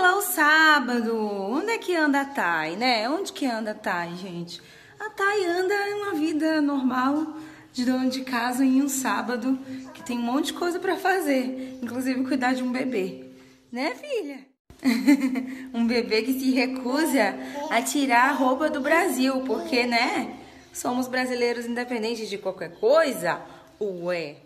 é o sábado. Onde é que anda a Thay, né? Onde que anda a Thay, gente? A Thay anda em uma vida normal de dona de casa em um sábado, que tem um monte de coisa pra fazer, inclusive cuidar de um bebê. Né, filha? Um bebê que se recusa a tirar a roupa do Brasil, porque, né? Somos brasileiros independentes de qualquer coisa. Ué.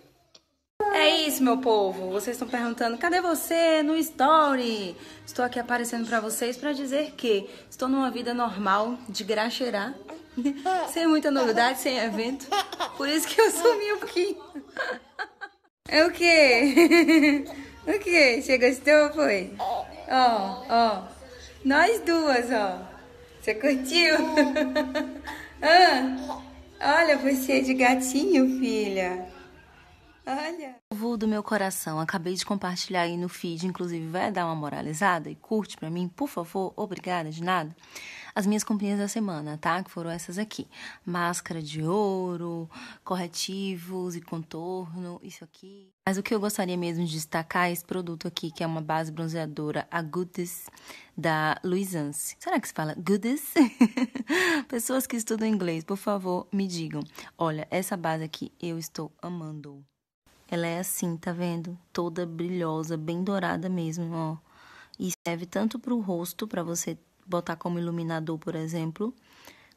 É isso, meu povo. Vocês estão perguntando, cadê você no story? Estou aqui aparecendo pra vocês pra dizer que estou numa vida normal de Graxerá. Sem muita novidade, sem evento. Por isso que eu sumi um pouquinho. É o quê? O quê? Você gostou, foi? Ó. Nós duas, ó. Você curtiu? Olha você de gatinho, filha. Olha. Povo do meu coração, acabei de compartilhar aí no feed, inclusive vai dar uma moralizada e curte pra mim, por favor, obrigada, de nada. As minhas comprinhas da semana, tá? Que foram essas aqui. Máscara de ouro, corretivos e contorno, isso aqui. Mas o que eu gostaria mesmo de destacar é esse produto aqui, que é uma base bronzeadora, a Goodness, da Luisance. Será que se fala Goodness? Pessoas que estudam inglês, por favor, me digam. Olha, essa base aqui eu estou amando. Ela é assim, tá vendo? Toda brilhosa, bem dourada mesmo, ó. E serve tanto pro rosto, pra você botar como iluminador, por exemplo,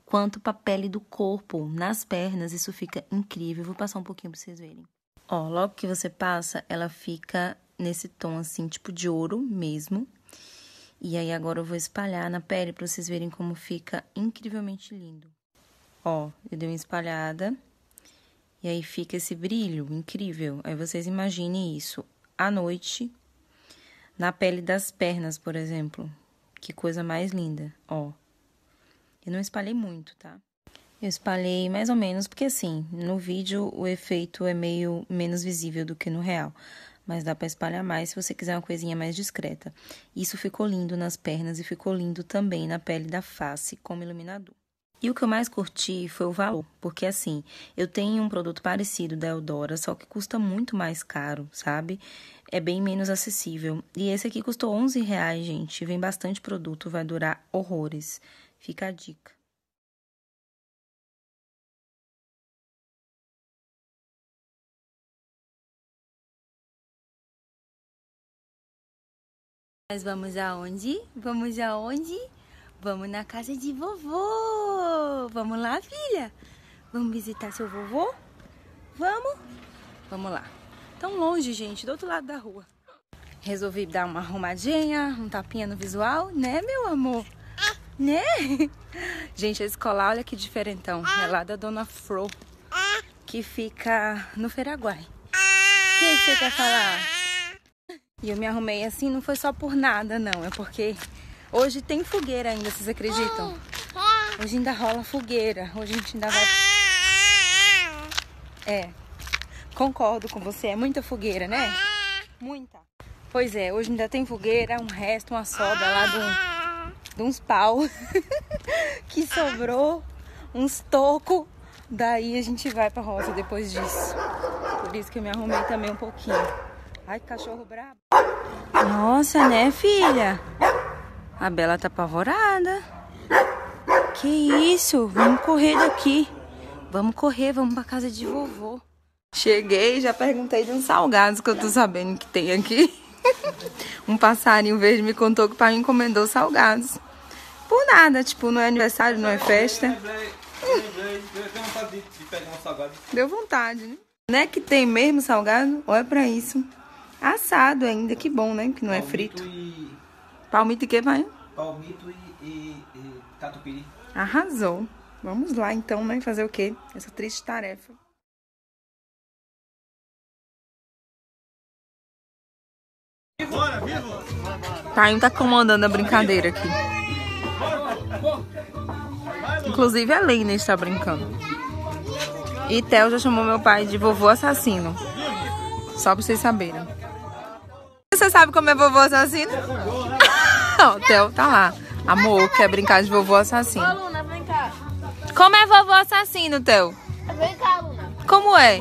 quanto pra pele do corpo, nas pernas, isso fica incrível. Vou passar um pouquinho pra vocês verem. Ó, logo que você passa, ela fica nesse tom assim, tipo de ouro mesmo. E aí agora eu vou espalhar na pele pra vocês verem como fica incrivelmente lindo. Ó, eu dei uma espalhada. E aí fica esse brilho incrível. Aí vocês imaginem isso à noite, na pele das pernas, por exemplo. Que coisa mais linda, ó. Eu não espalhei muito, tá? Eu espalhei mais ou menos, porque assim, no vídeo o efeito é meio menos visível do que no real. Mas dá pra espalhar mais se você quiser uma coisinha mais discreta. Isso ficou lindo nas pernas e ficou lindo também na pele da face como iluminador. E o que eu mais curti foi o valor, porque assim, eu tenho um produto parecido da Eudora, só que custa muito mais caro, sabe? É bem menos acessível. E esse aqui custou R$11, gente. Vem bastante produto, vai durar horrores. Fica a dica. Nós vamos aonde? Vamos aonde? Vamos na casa de vovô. Vamos lá, filha? Vamos visitar seu vovô? Vamos? Vamos lá. Tão longe, gente, do outro lado da rua. Resolvi dar uma arrumadinha, um tapinha no visual, né, meu amor? Né? Gente, a escola, olha que diferentão. É lá da Dona Fro, que fica no Feraguai. O que você quer falar? E eu me arrumei assim, não foi só por nada, não. É porque hoje tem fogueira ainda, vocês acreditam? Hoje ainda rola fogueira. Hoje a gente ainda vai... É, concordo com você. É muita fogueira, né? Muita. Pois é, hoje ainda tem fogueira, um resto, uma sobra lá de uns pau que sobrou, uns tocos. Daí a gente vai pra roça depois disso. Por isso que eu me arrumei também um pouquinho. Ai, que cachorro brabo. Nossa, né, filha? A Bela tá apavorada. Que isso? Vamos correr daqui. Vamos correr, vamos pra casa de vovô. Cheguei, já perguntei de uns salgados que eu tô sabendo que tem aqui. Um passarinho verde me contou que o pai encomendou salgados. Por nada, tipo, não é aniversário, não é festa. Deu vontade, né? Não é que tem mesmo salgado? Olha pra isso. Assado ainda, que bom, né? Que não é frito. Palmito e que, vai? Palmito e catupiry. Arrasou. Vamos lá, então, né? Fazer o quê? Essa triste tarefa. Tainho tá comandando a brincadeira aqui. Inclusive a Leina está brincando. E Theo já chamou meu pai de vovô assassino. Só pra vocês saberem. Você sabe como é vovô assassino? O Theo tá lá. Amor, quer brincar de vovô assassino. Luna, vem cá. Como é vovô assassino, Theo? Vem cá, Luna. Como é?